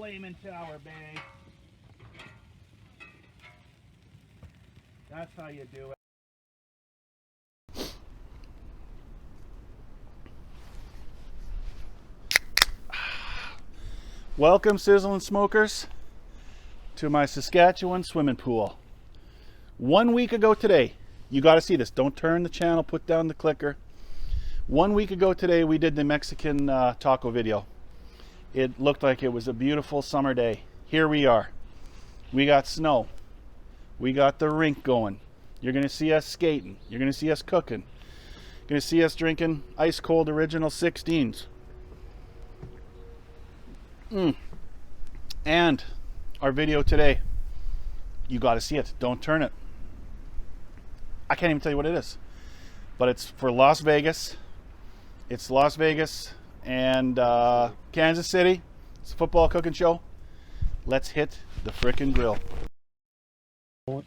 Flaming tower, babe. That's how you do it. Welcome, sizzling smokers, to my Saskatchewan swimming pool. 1 week ago today, you got to see this. Don't turn the channel, put down the clicker. 1 week ago today, we did the Mexican taco video. It looked like it was a beautiful summer day. Here we are. We got snow. We got the rink going. You're going to see us skating. You're going to see us cooking. You're going to see us drinking ice cold original 16s. And our video today, you got to see it. Don't turn it. I can't even tell you what it is, but it's for Las Vegas. It's Las Vegas and Kansas City. It's a football cooking show. Let's hit the frickin' grill. Woo!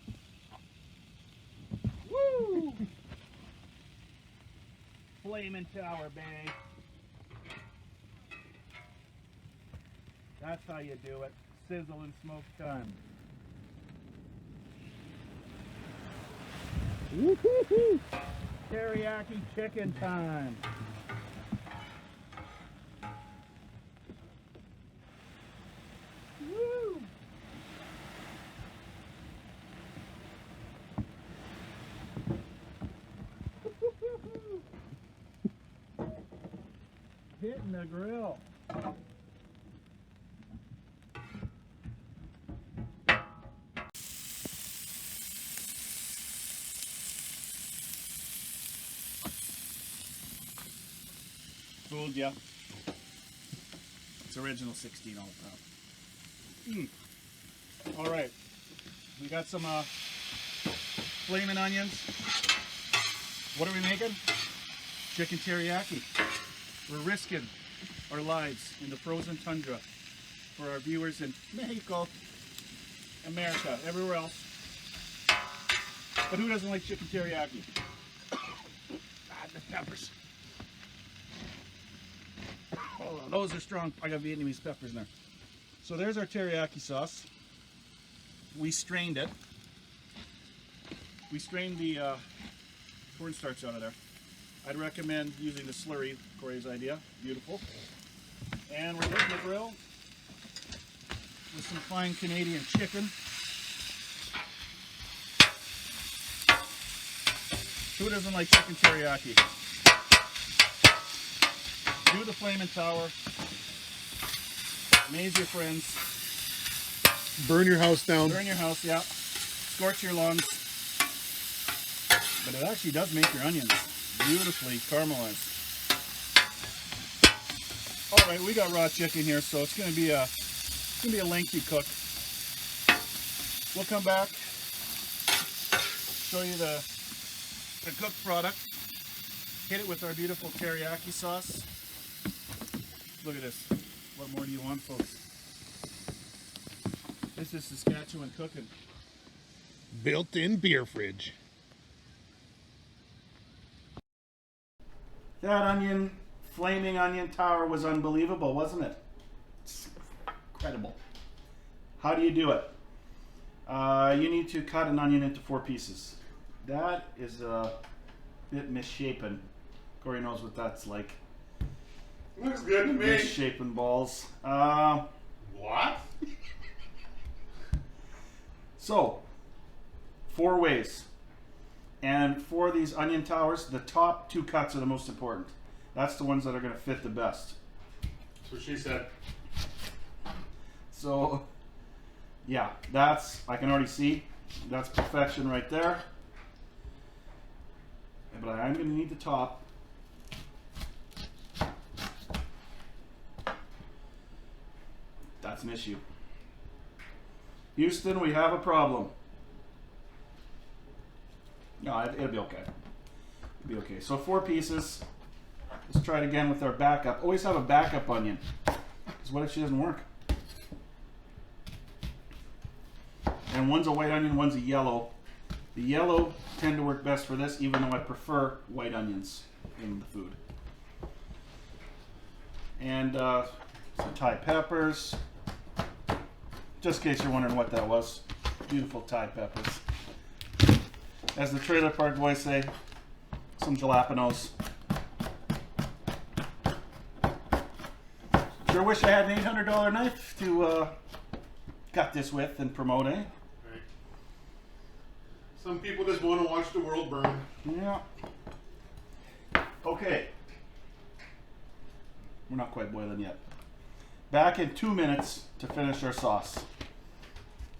Flaming tower, babe. That's how you do it. Sizzle and smoke time. Woo-hoo-hoo. Teriyaki chicken time. Woo! Hitting the grill. Fooled ya. It's original 16 all the time. All right, we got some flaming onions. What are we making? Chicken teriyaki. We're risking our lives in the frozen tundra for our viewers in Mexico, America, everywhere else. But who doesn't like chicken teriyaki? The peppers. Oh, those are strong. I got Vietnamese peppers in there. So there's our teriyaki sauce. We strained it. We strained the cornstarch out of there. I'd recommend using the slurry, Corey's idea. Beautiful. And we're hitting the grill with some fine Canadian chicken. Who doesn't like chicken teriyaki? Do the flaming tower. Amaze your friends. Burn your house down. Burn your house, yeah. Scorch your lungs. But it actually does make your onions beautifully caramelized. All right, we got raw chicken here, so it's going to be a lengthy cook. We'll come back, show you the cooked product. Hit it with our beautiful teriyaki sauce. Look at this. What more do you want, folks? This is Saskatchewan cooking. Built-in beer fridge. That flaming onion tower was unbelievable, wasn't it? It's incredible. How do you do it? You need to cut an onion into 4 pieces. That is a bit misshapen. Corey knows what that's like. Looks good to me. Misshapen balls. What? So, 4 ways. And for these onion towers, the top 2 cuts are the most important. That's the ones that are going to fit the best. That's what she said. So, yeah, that's, I can already see, that's perfection right there. But I'm going to need the top. That's an issue. Houston, we have a problem. No, it'll be okay. It'll be okay. So 4 pieces. Let's try it again with our backup. Always have a backup onion. Because what if she doesn't work? And one's a white onion, one's a yellow. The yellow tend to work best for this, even though I prefer white onions in the food. And some Thai peppers. Just in case you're wondering what that was. Beautiful Thai peppers. As the Trailer Park Boys say, some jalapenos. Sure wish I had an $800 knife to cut this with and promote, eh? Right. Some people just want to watch the world burn. Yeah. Okay. We're not quite boiling yet. Back in 2 minutes to finish our sauce.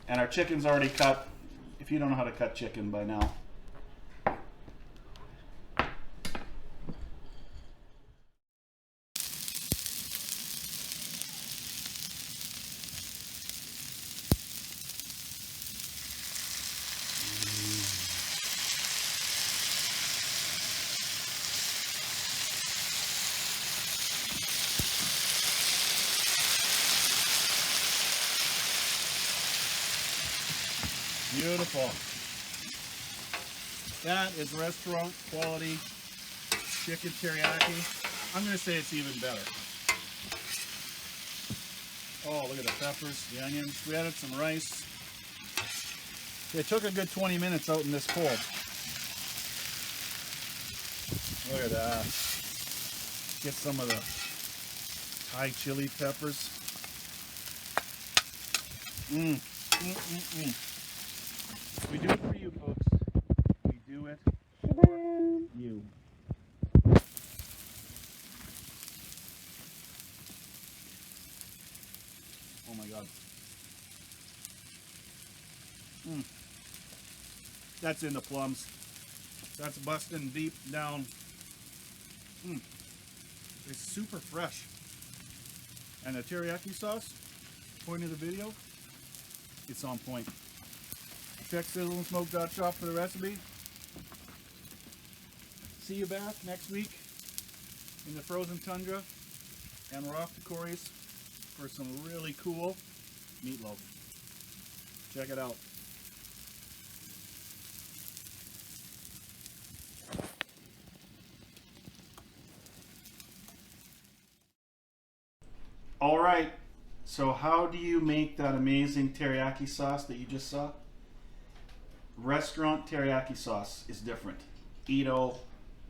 And our chicken's already cut. If you don't know how to cut chicken by now. Beautiful. That is restaurant quality chicken teriyaki. I'm going to say it's even better. Oh, look at the peppers, the onions. We added some rice. It took a good 20 minutes out in this cold. Look at that. Get some of the Thai chili peppers. We do it for you, folks. We do it for you. Oh my God. That's in the plums. That's busting deep down. It's super fresh. And the teriyaki sauce, point of the video, it's on point. Check Sizzle and Smoke.shop for the recipe. See you back next week in the frozen tundra. And we're off to Corey's for some really cool meatloaf. Check it out. All right, so how do you make that amazing teriyaki sauce that you just saw? Restaurant teriyaki sauce is different. Ito,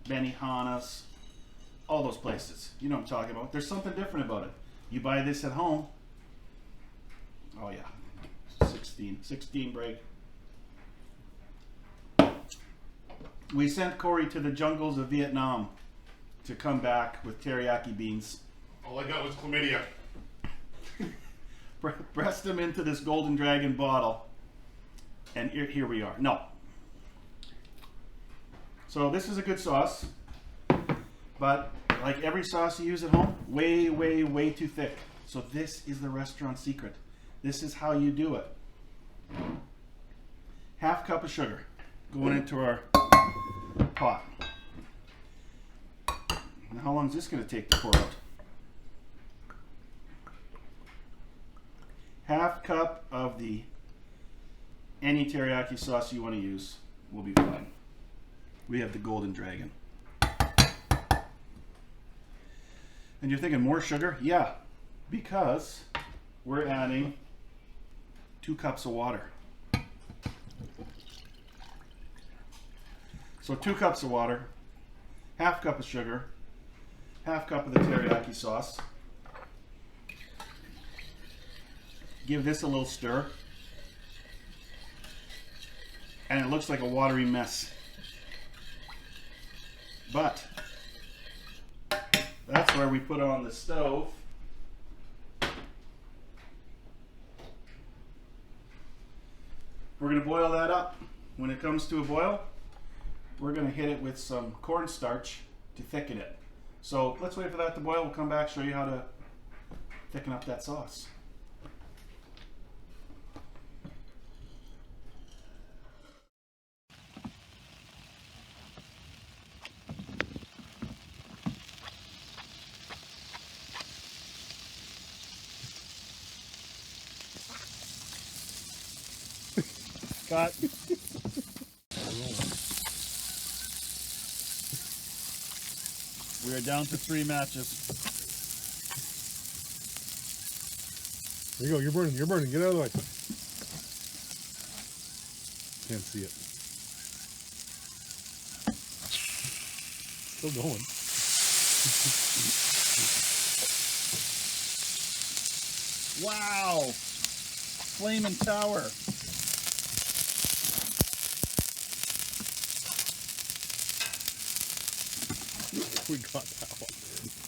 Benihana's, all those places. You know what I'm talking about. There's something different about it. You buy this at home. Oh yeah, 16 break. We sent Corey to the jungles of Vietnam to come back with teriyaki beans. All I got was chlamydia. Pressed them into this Golden Dragon bottle. And here we are. No. So this is a good sauce. But like every sauce you use at home, way, way, way too thick. So this is the restaurant secret. This is how you do it. Half cup of sugar going into our pot. Now how long is this going to take to pour out? Half cup of the any teriyaki sauce you want to use will be fine. We have the Golden Dragon. And you're thinking more sugar? Yeah, because we're adding 2 cups of water. So 2 cups of water, half cup of sugar, half cup of the teriyaki sauce. Give this a little stir. And it looks like a watery mess. But that's where we put on the stove. We're going to boil that up. When it comes to a boil, we're going to hit it with some cornstarch to thicken it. So let's wait for that to boil. We'll come back, show you how to thicken up that sauce. Cut. We are down to 3 matches. There you go. You're burning. You're burning. Get out of the way. Can't see it. Still going. Wow! Flaming tower. We got that one.